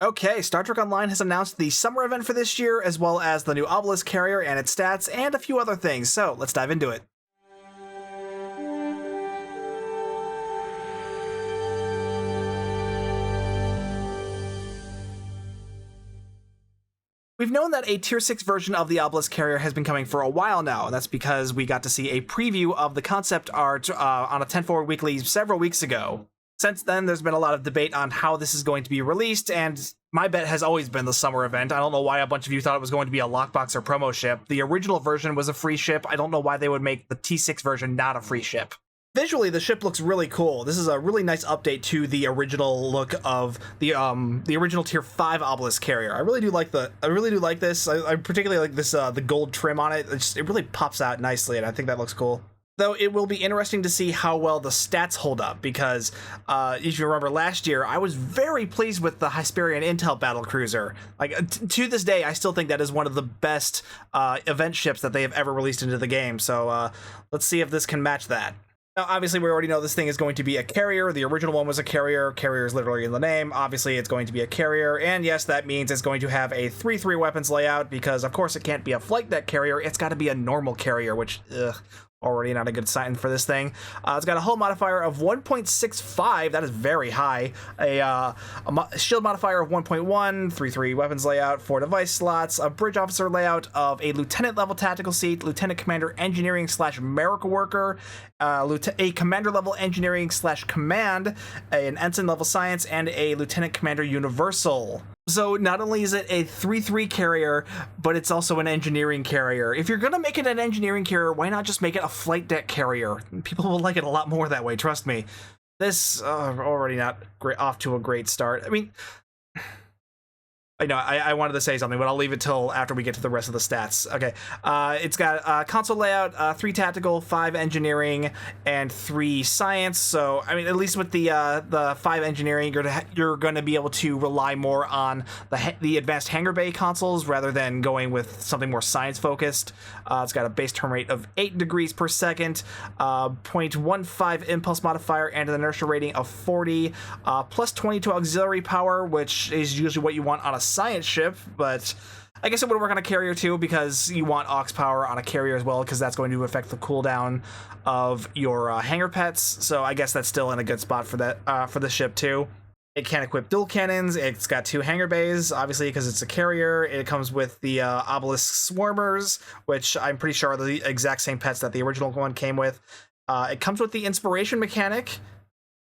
Okay, Star Trek Online has announced the summer event for this year, as well as the new Obelisk Carrier and its stats, and a few other things, so let's dive into it. We've known that a Tier 6 version of the Obelisk Carrier has been coming for a while now, and that's because we got to see a preview of the concept art on a 10-Forward Weekly several weeks ago. Since then, there's been a lot of debate on how this is going to be released, and my bet has always been the summer event. I don't know why a bunch of you thought it was going to be a lockbox or promo ship. The original version was a free ship. I don't know why they would make the T6 version not a free ship. Visually, the ship looks really cool. This is a really nice update to the original look of the original Tier 5 Obelisk Carrier. I really do like this. I particularly like this the gold trim on it. It really pops out nicely, and I think that looks cool. Though it will be interesting to see how well the stats hold up, because if you remember last year, I was very pleased with the Hyperion Intel Battlecruiser. Like, to this day, I still think that is one of the best event ships that they have ever released into the game, so let's see if this can match that. Now, obviously, we already know this thing is going to be a carrier. The original one was a carrier. Carrier is literally in the name. Obviously, it's going to be a carrier, and yes, that means it's going to have a 3-3 weapons layout, because, of course, it can't be a flight deck carrier. It's got to be a normal carrier, which, already not a good sign for this thing. It's got a hull modifier of 1.65. That is very high. A shield modifier of 1.1, 3-3 weapons layout, 4 device slots, a bridge officer layout of a lieutenant level tactical seat, lieutenant commander engineering / miracle worker, a commander level engineering / command, an ensign level science, and a lieutenant commander universal. So not only is it a 3-3 carrier, but it's also an engineering carrier. If you're gonna make it an engineering carrier, why not just make it a flight deck carrier? People will like it a lot more that way, trust me. This, already not great, off to a great start. I mean, I know, I wanted to say something, but I'll leave it till after we get to the rest of the stats. Okay, it's got a console layout, 3 tactical, 5 engineering, and 3 science. So, I mean, at least with the 5 engineering, you're going to be able to rely more on the advanced hangar bay consoles rather than going with something more science focused. It's got a base turn rate of 8 degrees per second, 0.15 impulse modifier, and an inertia rating of 40, plus 20 to auxiliary power, which is usually what you want on a science ship, but I guess it would work on a carrier too, because you want aux power on a carrier as well, because that's going to affect the cooldown of your hangar pets. So I guess that's still in a good spot for that for the ship too. It can equip dual cannons. It's got 2 hangar bays, obviously, because it's a carrier. It comes with the Obelisk Swarmers, which I'm pretty sure are the exact same pets that the original one came with. It comes with the inspiration mechanic,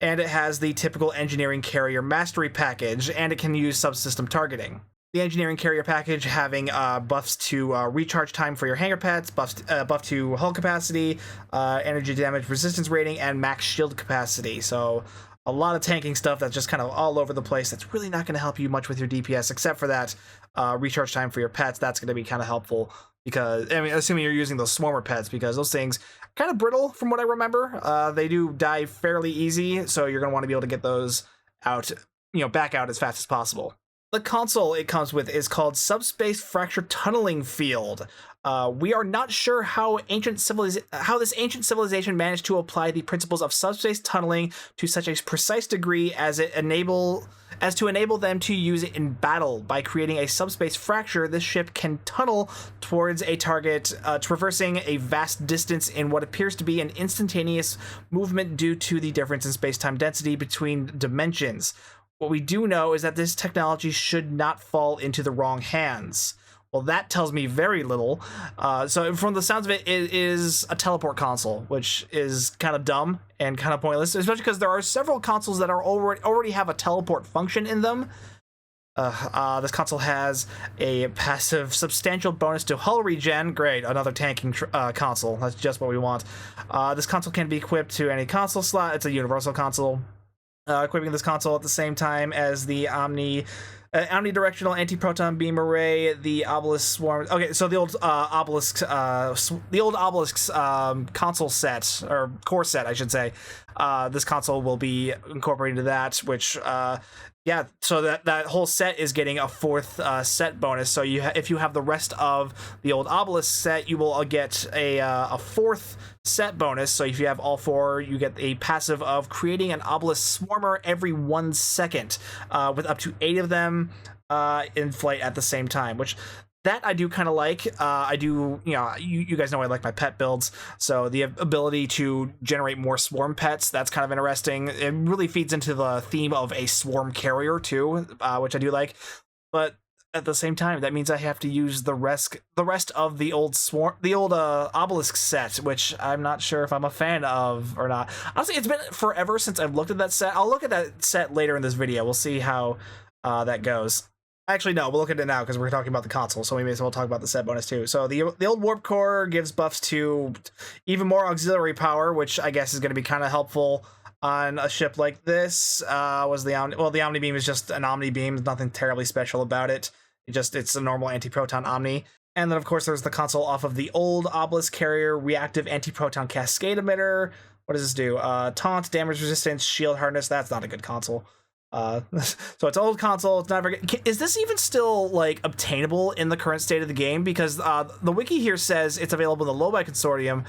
and it has the typical engineering carrier mastery package, and it can use subsystem targeting. The engineering carrier package having buffs to recharge time for your hangar pets, buff to hull capacity, energy damage resistance rating, and max shield capacity. So a lot of tanking stuff that's just kind of all over the place. That's really not going to help you much with your DPS, except for that recharge time for your pets. That's going to be kind of helpful, because, I mean, assuming you're using those swarmer pets, because those things are kind of brittle from what I remember. They do die fairly easy, so you're going to want to be able to get those out, back out as fast as possible. The console it comes with is called Subspace Fracture Tunneling Field. We are not sure how this ancient civilization managed to apply the principles of subspace tunneling to such a precise degree as to enable them to use it in battle. By creating a subspace fracture, this ship can tunnel towards a target, traversing a vast distance in what appears to be an instantaneous movement due to the difference in space-time density between dimensions. What we do know is that this technology should not fall into the wrong hands. Well, that tells me very little. So from the sounds of it, it is a teleport console, which is kind of dumb and kind of pointless, especially because there are several consoles that are already have a teleport function in them. This console has a passive substantial bonus to hull regen. Great, another tanking console. That's just what we want. This console can be equipped to any console slot. It's a universal console. Equipping this console at the same time as the omnidirectional anti-proton beam array, the Obelisk Swarm. Okay, so the old Obelisk console set, or core set, I should say. This console will be incorporated into that, which Yeah, so that whole set is getting a fourth set bonus. So if you have the rest of the old Obelisk set, you will get a fourth set bonus. So if you have all four, you get a passive of creating an Obelisk Swarmer every 1 second, with up to 8 of them in flight at the same time, which that I do kind of like. I do, you guys know I like my pet builds, so the ability to generate more swarm pets, that's kind of interesting. It really feeds into the theme of a swarm carrier too, which I do like. But at the same time, that means I have to use the rest of the old Obelisk set, which I'm not sure if I'm a fan of or not. Honestly, it's been forever since I've looked at that set. I'll look at that set later in this video. We'll see how that goes. Actually, no, we'll look at it now because we're talking about the console, so we may as well talk about the set bonus too. So the old Warp Core gives buffs to even more auxiliary power, which I guess is going to be kind of helpful on a ship like this. The Omni Beam is just an Omni Beam. There's nothing terribly special about it. It's a normal anti-proton Omni. And then, of course, there's the console off of the old Obelisk Carrier reactive anti-proton cascade emitter. What does this do? Taunt, damage resistance, shield hardness. That's not a good console. So it's old console. It's not very good. Is this even still like obtainable in the current state of the game? Because the wiki here says it's available in the Low-Buy Consortium,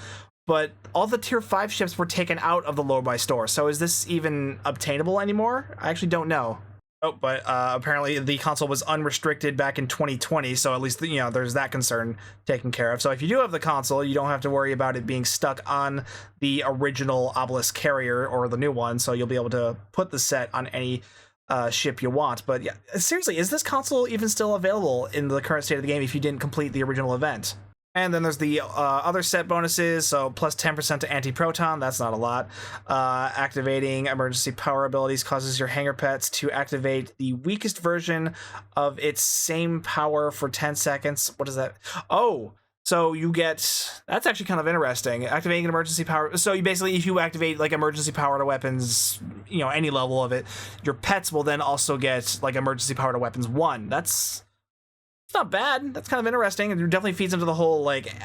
but all the tier 5 ships were taken out of the Low-Buy store. So is this even obtainable anymore? I actually don't know. Oh, but apparently the console was unrestricted back in 2020, so at least there's that concern taken care of. So if you do have the console, you don't have to worry about it being stuck on the original Obelisk Carrier or the new one, so you'll be able to put the set on any ship you want. But yeah, seriously, is this console even still available in the current state of the game if you didn't complete the original event? And then there's the other set bonuses, so plus 10% to anti-proton, that's not a lot. Activating emergency power abilities causes your hangar pets to activate the weakest version of its same power for 10 seconds. What is that? Oh, so you get, that's actually kind of interesting. Activating an emergency power, so you basically, if you activate like emergency power to weapons, any level of it, your pets will then also get like emergency power to weapons 1. It's not bad. That's kind of interesting. It definitely feeds into the whole like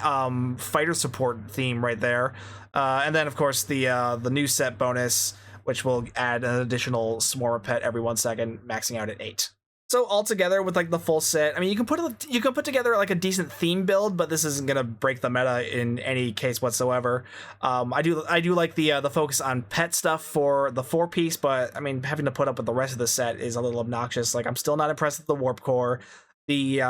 fighter support theme right there. And then of course the new set bonus, which will add an additional Swarmer pet every 1 second, maxing out at 8. So altogether with like the full set, I mean, you can put together like a decent theme build, but this isn't gonna break the meta in any case whatsoever. I do like the focus on pet stuff for the 4-piece, but I mean, having to put up with the rest of the set is a little obnoxious. Like, I'm still not impressed with the Warp Core. The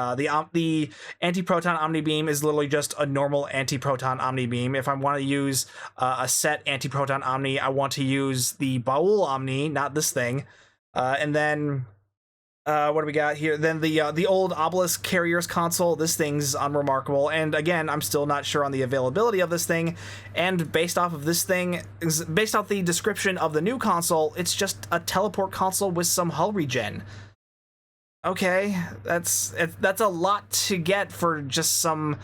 anti-proton Omni Beam is literally just a normal anti-proton Omni Beam. If I want to use a set anti-proton Omni, I want to use the Baul Omni, not this thing. And then what do we got here? Then the old Obelisk Carriers console. This thing's unremarkable, and again, I'm still not sure on the availability of this thing. And based off of this thing, based off the description of the new console, it's just a teleport console with some hull regen. Okay, that's a lot to get for just some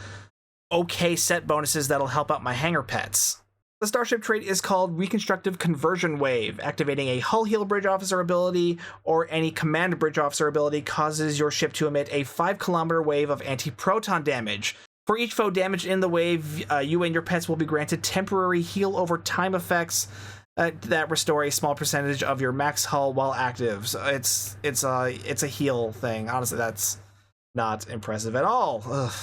okay set bonuses that'll help out my hangar pets. The Starship trait is called Reconstructive Conversion Wave. Activating a Hull Heal Bridge Officer ability or any Command Bridge Officer ability causes your ship to emit a 5-kilometer wave of anti-proton damage. For each foe damaged in the wave, you and your pets will be granted temporary heal over time effects that restore a small percentage of your max hull while active. So it's a heal thing. Honestly, that's not impressive at all. Ugh.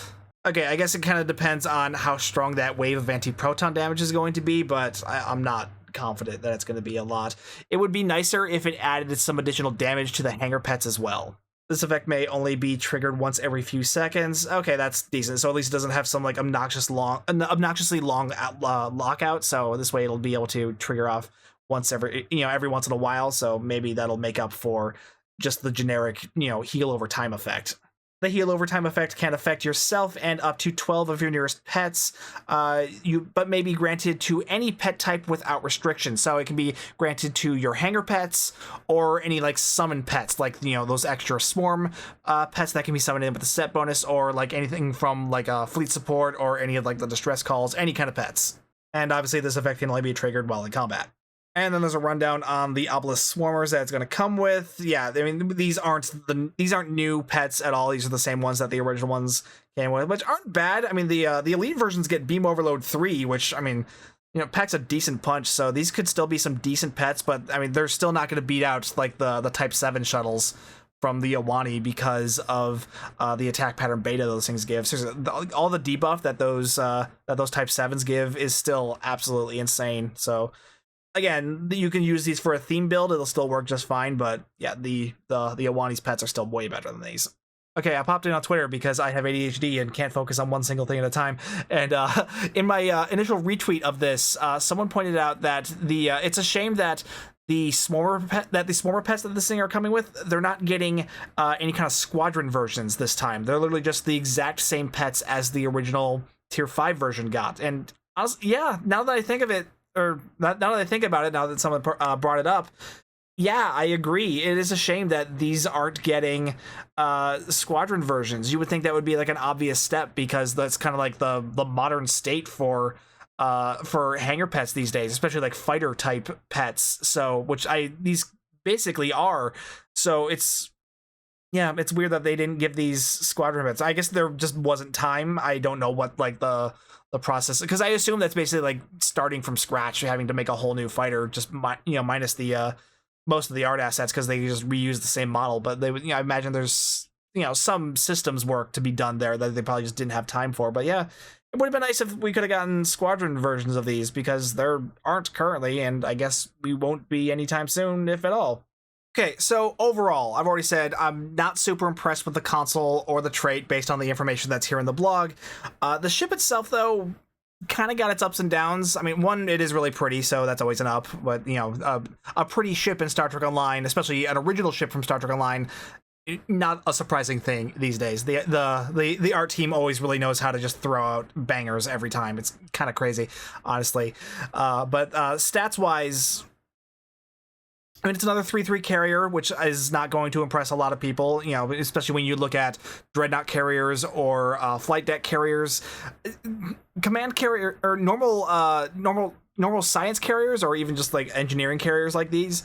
Okay, I guess it kind of depends on how strong that wave of anti-proton damage is going to be, but I'm not confident that it's going to be a lot. It would be nicer if it added some additional damage to the hangar pets as well. This effect may only be triggered once every few seconds. Okay, that's decent. So at least it doesn't have some like obnoxiously long lockout. So this way it'll be able to trigger off every once in a while. So maybe that'll make up for just the generic heal over time effect. The heal over time effect can affect yourself and up to 12 of your nearest pets, but may be granted to any pet type without restriction. So it can be granted to your hangar pets or any like summon pets, like those extra swarm pets that can be summoned in with the set bonus, or like anything from like a fleet support or any of like the distress calls, any kind of pets. And obviously this effect can only be triggered while in combat. And then there's a rundown on the Obelisk Swarmers that it's going to come with. Yeah, I mean, these aren't new pets at all. These are the same ones that the original ones came with, which aren't bad. I mean, the Elite versions get Beam Overload 3, which, I mean, packs a decent punch, so these could still be some decent pets, but I mean, they're still not going to beat out like the Type 7 shuttles from the Iwani because of the attack pattern beta those things give. So all the debuff that those Type 7s give is still absolutely insane. So again, you can use these for a theme build; it'll still work just fine. But yeah, the Iwani's pets are still way better than these. Okay, I popped in on Twitter because I have ADHD and can't focus on one single thing at a time. And in my initial retweet of this, someone pointed out that it's a shame that the Swarmer pets that this thing are coming with, they're not getting any kind of squadron versions this time. They're literally just the exact same pets as the original Tier 5 version got. And honestly, yeah, now that I think of it, or now that I think about it, now that someone brought it up, yeah, I agree. It is a shame that these aren't getting squadron versions. You would think that would be like an obvious step because that's kind of like the modern state for hangar pets these days, especially like fighter type pets. So which these basically are. So it's weird that they didn't give these squadron pets. I guess there just wasn't time. I don't know what like the process, because I assume that's basically like starting from scratch, having to make a whole new fighter, just minus the most of the art assets because they just reuse the same model. But they would, I imagine there's some systems work to be done there that they probably just didn't have time for. But yeah, it would have been nice if we could have gotten squadron versions of these because there aren't currently, and I guess we won't be anytime soon, if at all. Okay, so overall, I've already said I'm not super impressed with the console or the trait based on the information that's here in the blog. The ship itself, though, kind of got its ups and downs. I mean, one, it is really pretty, so that's always an up. But a pretty ship in Star Trek Online, especially an original ship from Star Trek Online, not a surprising thing these days. The art team always really knows how to just throw out bangers every time. It's kind of crazy, honestly. But stats wise, I mean, it's another 3/3 carrier, which is not going to impress a lot of people, especially when you look at dreadnought carriers or flight deck carriers. Command carrier or normal science carriers, or even just like engineering carriers like these,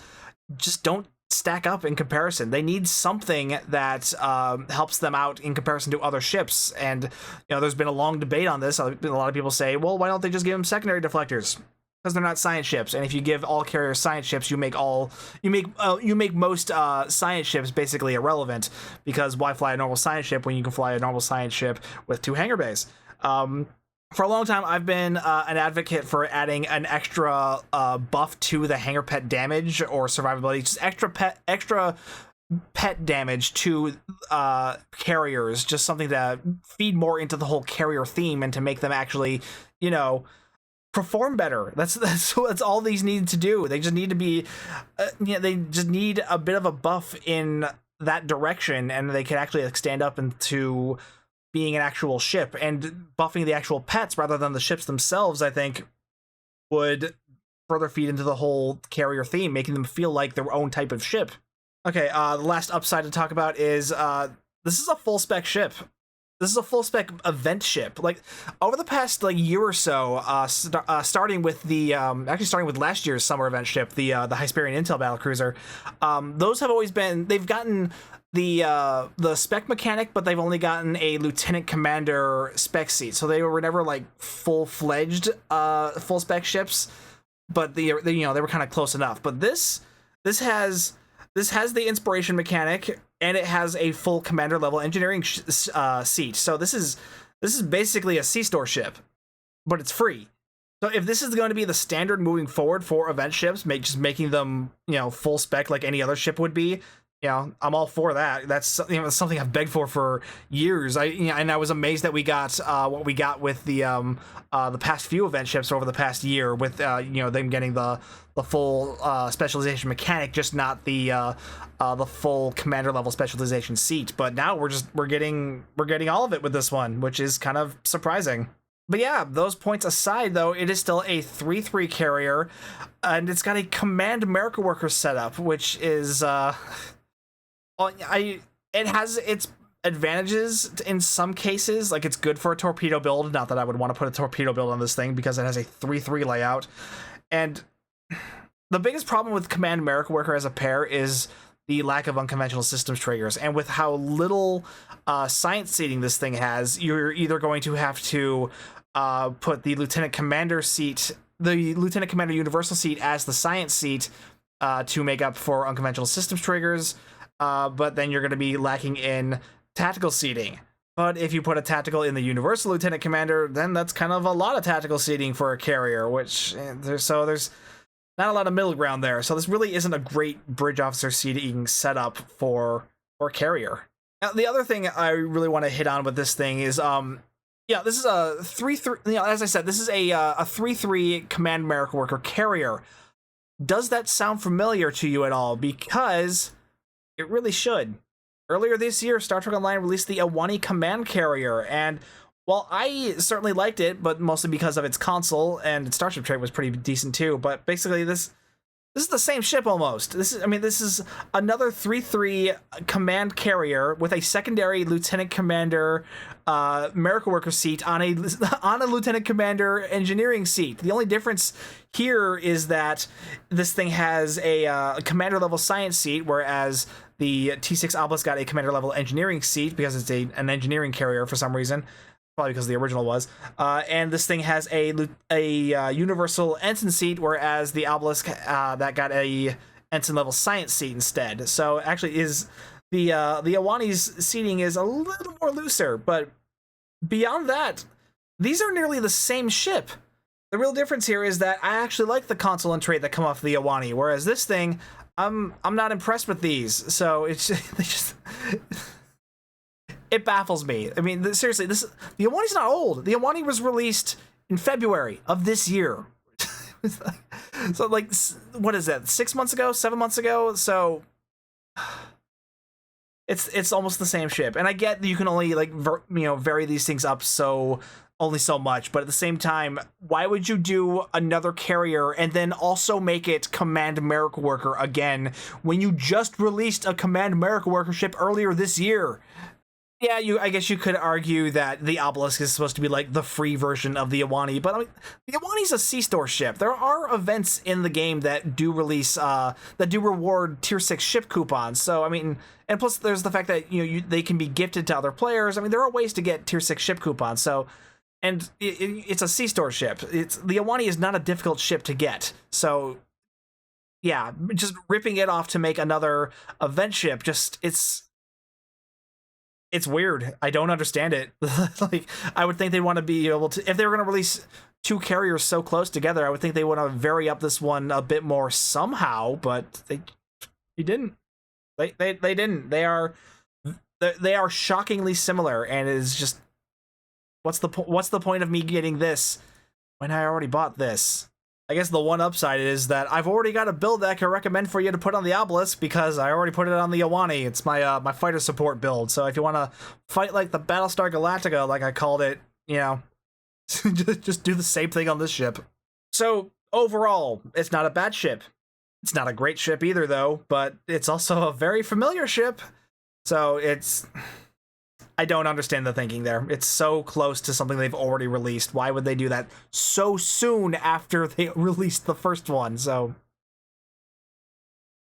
just don't stack up in comparison. They need something that helps them out in comparison to other ships. And there's been a long debate on this. A lot of people say, well, why don't they just give them secondary deflectors? Because they're not science ships, and if you give all carriers science ships, you make most science ships basically irrelevant. Because why fly a normal science ship when you can fly a normal science ship with 2 hangar bays? For a long time, I've been an advocate for adding an extra buff to the hangar pet damage or survivability, just extra pet damage to carriers, just something to feed more into the whole carrier theme and to make them actually, perform better. That's all these need to do. They just need to be they just need a bit of a buff in that direction, and they can actually stand up into being an actual ship. And buffing the actual pets rather than the ships themselves, I think, would further feed into the whole carrier theme, making them feel like their own type of ship. Okay, the last upside to talk about is this is a full spec ship. This is a full spec event ship. Like over the past year or so, starting with last year's summer event ship, the Hyperion Intel battlecruiser. Those have always been, they've gotten the spec mechanic, but they've only gotten a lieutenant commander spec seat. So they were never like full-fledged full spec ships, but they were kind of close enough. But this has the inspiration mechanic, and it has a full commander level engineering seat. So this is basically a C-store ship, but it's free. So if this is going to be the standard moving forward for event ships, just making them full spec like any other ship would be, I'm all for that. That's something I've begged for years. And I was amazed that we got what we got with the past few event ships over the past year, with them getting the full specialization mechanic, just not the full commander level specialization seat. But now we're getting all of it with this one, which is kind of surprising. But yeah, those points aside, though, it is still a 3/3 carrier, and it's got a command America worker setup, which is it has its advantages in some cases. Like, it's good for a torpedo build. Not that I would want to put a torpedo build on this thing, because it has a 3/3 layout. And the biggest problem with Command America Worker as a pair is the lack of unconventional systems triggers. And with how little science seating this thing has, you're either going to have to put the lieutenant commander seat the Lieutenant Commander Universal seat as the Science seat to make up for unconventional systems triggers, but then you're going to be lacking in tactical seating. But if you put a tactical in the Universal Lieutenant Commander, then that's kind of a lot of tactical seating for a carrier, which there's not a lot of middle ground there. So this really isn't a great bridge officer seating setup for carrier. Now, the other thing I really want to hit on with this thing is, yeah, this is a 3-3. You know, as I said, this is a 3-3 command miracle worker carrier. Does that sound familiar to you at all? Because it really should. Earlier this year, Star Trek Online released the Awani Command Carrier, and while I certainly liked it, but mostly because of its console, and its starship trait was pretty decent too, but basically this is the same ship almost. This is another 3-3 command carrier with a secondary Lieutenant Commander miracle worker seat on a Lieutenant Commander engineering seat. The only difference here is that this thing has a commander level science seat, whereas the T6 Obelisk got a commander level engineering seat because it's an engineering carrier for some reason. Probably because the original was. And this thing has a universal ensign seat, whereas the Obelisk that got a ensign level science seat instead. So actually, is the Awani's seating is a little more looser, but beyond that, these are nearly the same ship. The real difference here is that I actually like the console and trait that come off the Awani, whereas this thing, I'm not impressed with these. So it's they just. It baffles me. I mean, seriously, the Awani's not old. The Awani was released in February of this year. So, like, what is that? 6 months ago? 7 months ago? So, it's almost the same ship. And I get that you can only, like, vary these things up only so much. But at the same time, why would you do another carrier and then also make it Command Miracle Worker again when you just released a Command Miracle Worker ship earlier this year? Yeah, I guess you could argue that the Obelisk is supposed to be like the free version of the Awani, but I mean, the Awani's a C-store ship. There are events in the game that do release, that do reward tier 6 ship coupons. So, I mean, and plus there's the fact that, they can be gifted to other players. I mean, there are ways to get tier 6 ship coupons. So, and it's a C-store ship. The Awani is not a difficult ship to get. So, yeah, just ripping it off to make another event ship, it's weird. I don't understand it. Like, I would think they'd want to be able to, if they were going to release two carriers so close together, I would think they would want to vary up this one a bit more somehow, but they didn't. They didn't. They are shockingly similar, and it is just, what's the point of me getting this when I already bought this? I guess the one upside is that I've already got a build that I can recommend for you to put on the Obelisk because I already put it on the Awani. It's my my fighter support build. So if you want to fight like the Battlestar Galactica, like I called it, just do the same thing on this ship. So overall, it's not a bad ship. It's not a great ship either, though, but it's also a very familiar ship. So I don't understand the thinking there. It's so close to something they've already released. Why would they do that so soon after they released the first one? So,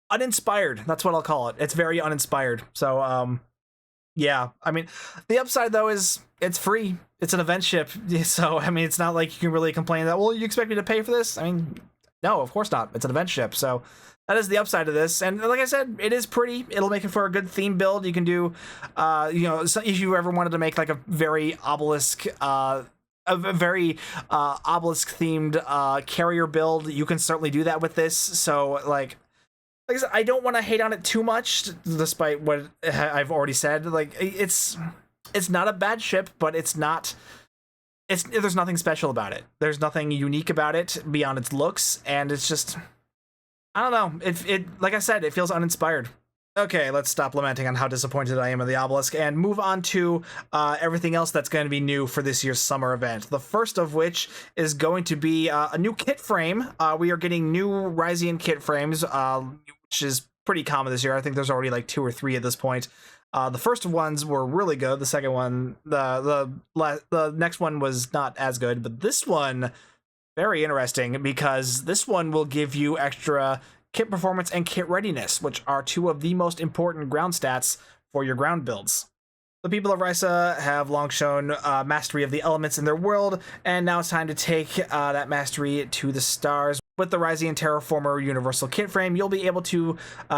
uninspired. That's what I'll call it. It's very uninspired. So, yeah. I mean, the upside, though, is it's free. It's an event ship. So, I mean, it's not like you can really complain that, well, you expect me to pay for this? I mean, no, of course not. It's an event ship. So, that is the upside of this, and like I said, it is pretty. It'll make it for a good theme build. You can do, so if you ever wanted to make like a very obelisk, obelisk themed carrier build, you can certainly do that with this. So like I said, I don't want to hate on it too much, despite what I've already said. Like it's not a bad ship, but there's nothing special about it. There's nothing unique about it beyond its looks, and it's just, I don't know. It like I said, it feels uninspired. Okay, let's stop lamenting on how disappointed I am in the Obelisk and move on to everything else that's going to be new for this year's summer event. The first of which is going to be a new kit frame. We are getting new Risian kit frames, which is pretty common this year. I think there's already like 2 or 3 at this point. The first ones were really good. The second one, the next one was not as good, but this one, very interesting, because this one will give you extra kit performance and kit readiness, which are 2 of the most important ground stats for your ground builds. The people of Risa have long shown mastery of the elements in their world, and now it's time to take that mastery to the stars. With the Risian Terraformer Universal Kit Frame, you'll be able to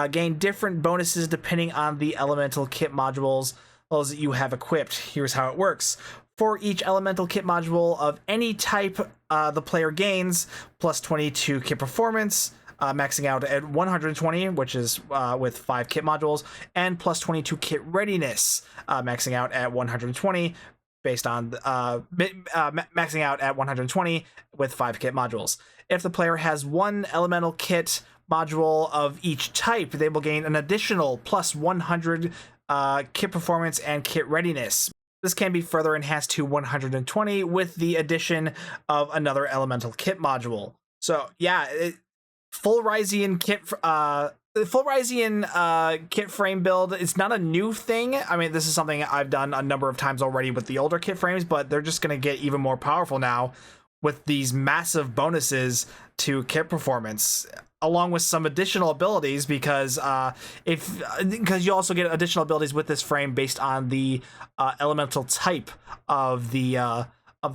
gain different bonuses depending on the elemental kit modules that you have equipped. Here's how it works. For each elemental kit module of any type, the player gains plus 22 kit performance, maxing out at 120, which is with 5 kit modules, and plus 22 kit readiness, maxing out at 120, based on maxing out at 120 with 5 kit modules. If the player has one elemental kit module of each type, they will gain an additional plus 100 kit performance and kit readiness. This can be further enhanced to 120 with the addition of another elemental kit module. So yeah, full Risian kit frame build. It's not a new thing. I mean, this is something I've done a number of times already with the older kit frames, but they're just going to get even more powerful now with these massive bonuses to kit performance, along with some additional abilities, because you also get additional abilities with this frame based on the elemental type of the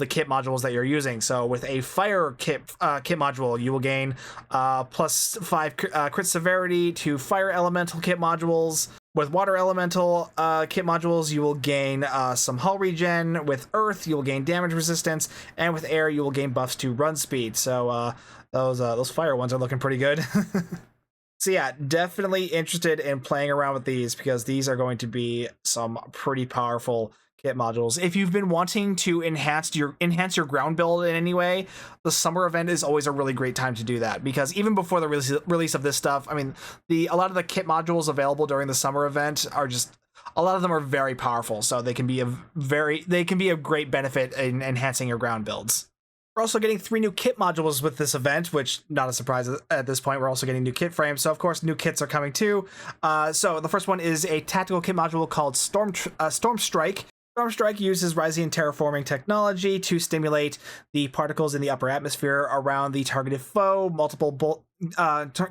kit modules that you're using. So with a fire kit module, you will gain plus 5 crit severity to fire elemental kit modules. With water elemental kit modules, you will gain some hull regen. With earth, you will gain damage resistance, and with air, you will gain buffs to run speed. So those fire ones are looking pretty good. So yeah, definitely interested in playing around with these, because these are going to be some pretty powerful kit modules. If you've been wanting to enhance your ground build in any way, the summer event is always a really great time to do that, because even before the release of this stuff, I mean, a lot of the kit modules available during the summer event are just, a lot of them are very powerful, so they can be a great benefit in enhancing your ground builds. We're also getting 3 new kit modules with this event, which, not a surprise at this point. We're also getting new kit frames, so of course new kits are coming too. So the first one is a tactical kit module called Storm Strike. Storm Strike uses Risian terraforming technology to stimulate the particles in the upper atmosphere around the targeted foe,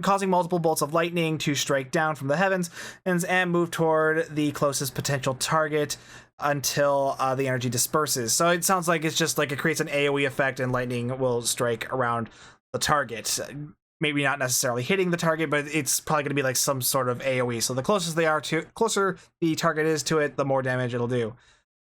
causing multiple bolts of lightning to strike down from the heavens and move toward the closest potential target until the energy disperses. So it sounds like it's just like it creates an AoE effect, and lightning will strike around the target. Maybe not necessarily hitting the target, but it's probably going to be like some sort of AoE. So the closer the target is to it, the more damage it'll do.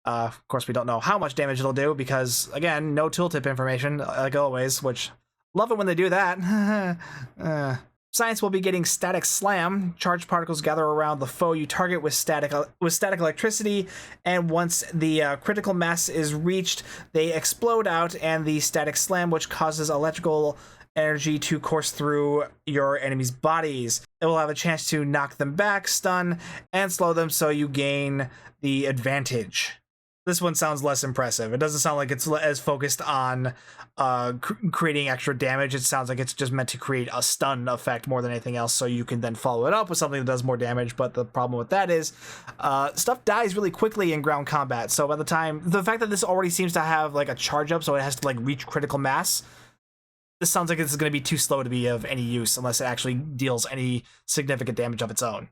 Of course, we don't know how much damage it'll do, because again, no tooltip information, like always, which love it when they do that. Science will be getting Static Slam. Charged particles gather around the foe you target with static electricity, and once the critical mass is reached, they explode out, and the Static Slam, which causes electrical energy to course through your enemies' bodies. It will have a chance to knock them back, stun, and slow them, so you gain the advantage. This one sounds less impressive. It doesn't sound like it's as focused on creating extra damage. It sounds like it's just meant to create a stun effect more than anything else, so you can then follow it up with something that does more damage. But the problem with that is stuff dies really quickly in ground combat. So by the fact that this already seems to have like a charge up, so it has to like reach critical mass, this sounds like this is going to be too slow to be of any use unless it actually deals any significant damage of its own.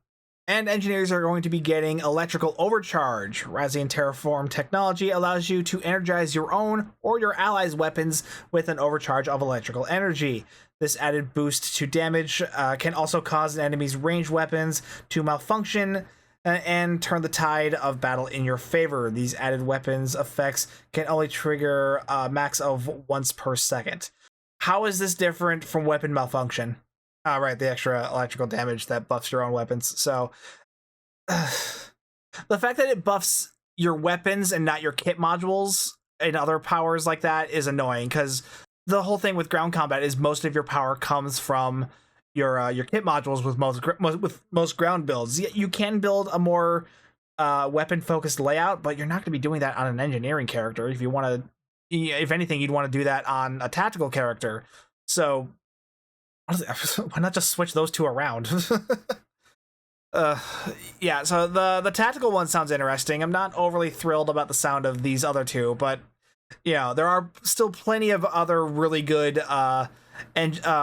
And engineers are going to be getting Electrical Overcharge. Risian Terraform technology allows you to energize your own or your allies' weapons with an overcharge of electrical energy. This added boost to damage can also cause an enemy's ranged weapons to malfunction and turn the tide of battle in your favor. These added weapons effects can only trigger a max of once per second. How is this different from weapon malfunction? Right, the extra electrical damage that buffs your own weapons. So the fact that it buffs your weapons and not your kit modules and other powers like that is annoying, because the whole thing with ground combat is most of your power comes from your kit modules with most ground builds. You can build a more weapon focused layout, but you're not going to be doing that on an engineering character. If you want to, if anything, you'd want to do that on a tactical character. So why not just switch those two around? Yeah, so the tactical one sounds interesting. I'm not overly thrilled about the sound of these other two, but you know, there are still plenty of other really good Risian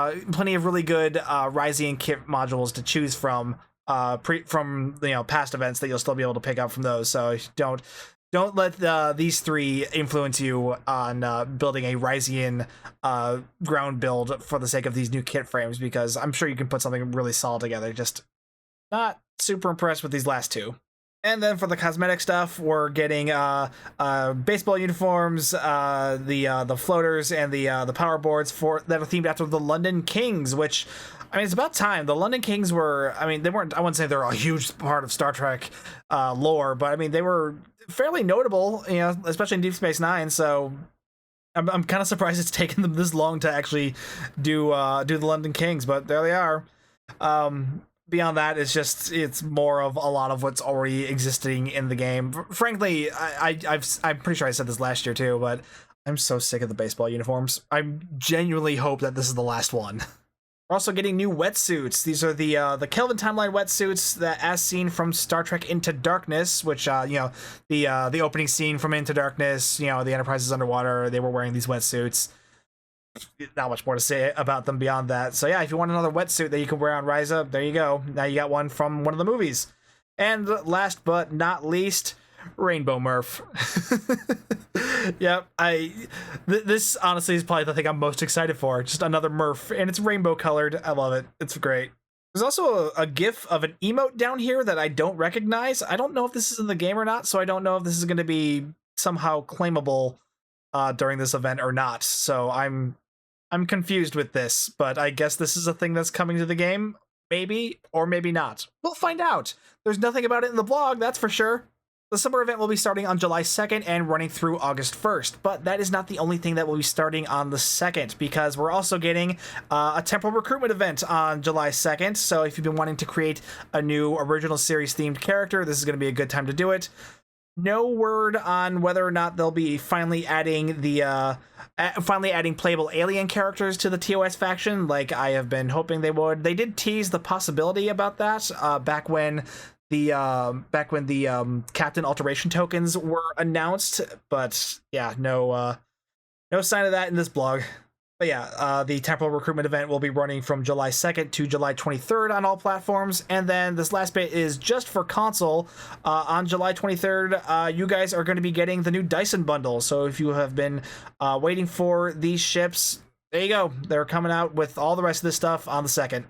kit modules to choose from from past events that you'll still be able to pick up from those. So don't let these three influence you on building a Risian ground build for the sake of these new kit frames, because I'm sure you can put something really solid together. Just not super impressed with these last two. And then for the cosmetic stuff, we're getting baseball uniforms, the floaters, and the power boards that are themed after the London Kings, which, I mean, it's about time. The London Kings were, I mean, they weren't, I wouldn't say they're a huge part of Star Trek lore, but I mean, they were fairly notable, especially in Deep Space Nine, so I'm kind of surprised it's taken them this long to actually do the London Kings, but there they are. Beyond that, it's more of a lot of what's already existing in the game. Frankly, I'm pretty sure I said this last year too, but I'm so sick of the baseball uniforms. I genuinely hope that this is the last one. We're also getting new wetsuits. These are the Kelvin timeline wetsuits that, as seen from Star Trek Into Darkness, which the opening scene from Into Darkness, the Enterprise is underwater. They were wearing these wetsuits. Not much more to say about them beyond that. So yeah, if you want another wetsuit that you can wear on Rise Up, there you go. Now you got one from one of the movies. And last but not least, Rainbow Murph. Yep, this honestly is probably the thing I'm most excited for. Just another Murph, and it's rainbow colored. I love it. It's great. There's also a gif of an emote down here that I don't recognize. I don't know if this is in the game or not, so I don't know if this is going to be somehow claimable during this event or not. So I'm confused with this, but I guess this is a thing that's coming to the game. Maybe, or maybe not. We'll find out. There's nothing about it in the blog, that's for sure. The summer event will be starting on July 2nd and running through August 1st, but that is not the only thing that will be starting on the 2nd, because we're also getting a temporal recruitment event on July 2nd, so if you've been wanting to create a new original series themed character, this is going to be a good time to do it. No word on whether or not they'll be finally adding playable alien characters to the TOS faction, like I have been hoping they would. They did tease the possibility about that back when the Captain Alteration tokens were announced, but yeah, no sign of that in this blog. But yeah, the temporal recruitment event will be running from July 2nd to July 23rd on all platforms. And then this last bit is just for console. On July 23rd, you guys are going to be getting the new Dyson bundle. So if you have been waiting for these ships, there you go. They're coming out with all the rest of this stuff on the 2nd.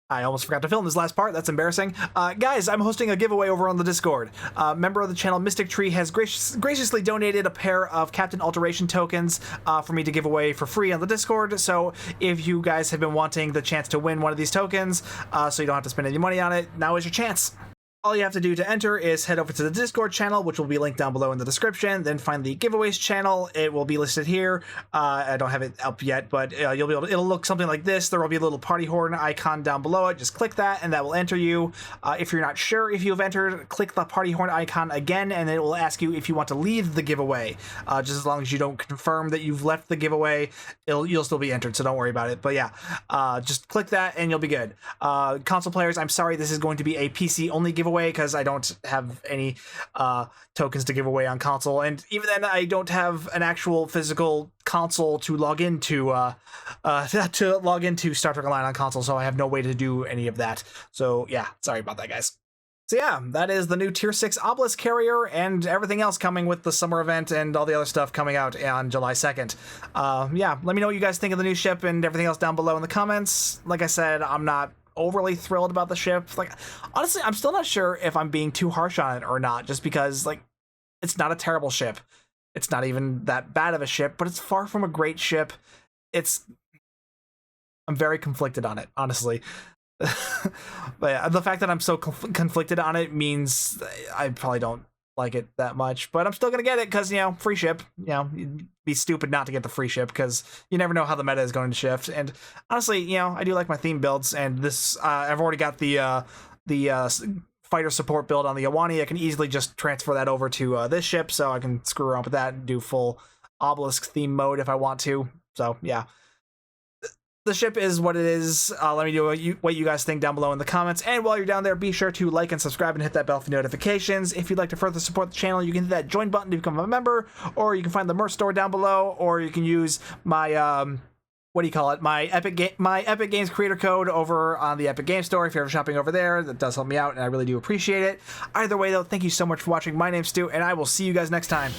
I almost forgot to film this last part. That's embarrassing. Guys, I'm hosting a giveaway over on the Discord. Member of the channel, Mystic Tree, has graciously donated a pair of Captain Alteration tokens for me to give away for free on the Discord. So if you guys have been wanting the chance to win one of these tokens, so you don't have to spend any money on it, now is your chance. All you have to do to enter is head over to the Discord channel, which will be linked down below in the description, then find the giveaways channel. It will be listed here. I don't have it up yet, but you'll be able to, it'll look something like this. There will be a little party horn icon down below it. Just click that and that will enter you. If you're not sure if you've entered, click the party horn icon again, and it will ask you if you want to leave the giveaway. Just as long as you don't confirm that you've left the giveaway, you'll still be entered, so don't worry about it. But yeah, just click that and you'll be good. Console players, I'm sorry, this is going to be a PC only giveaway, because I don't have any tokens to give away on console, and even then I don't have an actual physical console to log into Star Trek Online on console, so I have no way to do any of that. So yeah, sorry about that, guys. So yeah, that is the new Tier 6 Obelisk Carrier and everything else coming with the summer event and all the other stuff coming out on July 2nd. Yeah, let me know what you guys think of the new ship and everything else down below in the comments. Like I said, I'm not overly thrilled about the ship. Like, honestly, I'm still not sure if I'm being too harsh on it or not, just because, like, it's not a terrible ship. It's not even that bad of a ship, but it's far from a great ship. I'm very conflicted on it, honestly. But yeah, the fact that I'm so conflicted on it means I probably don't like it that much, but I'm still gonna get it because, free ship. You'd be stupid not to get the free ship, because you never know how the meta is going to shift. And honestly, I do like my theme builds, and this I've already got the fighter support build on the Awani. I can easily just transfer that over to this ship, so I can screw around with that and do full Obelisk theme mode if I want to. So yeah, the ship is what it is. Let me know what you guys think down below in the comments. And while you're down there, be sure to like and subscribe and hit that bell for notifications. If you'd like to further support the channel, you can hit that join button to become a member, or you can find the merch store down below, or you can use my what do you call it? My Epic Games creator code over on the Epic Games Store. If you're ever shopping over there, that does help me out, and I really do appreciate it. Either way, though, thank you so much for watching. My name's Stu, and I will see you guys next time.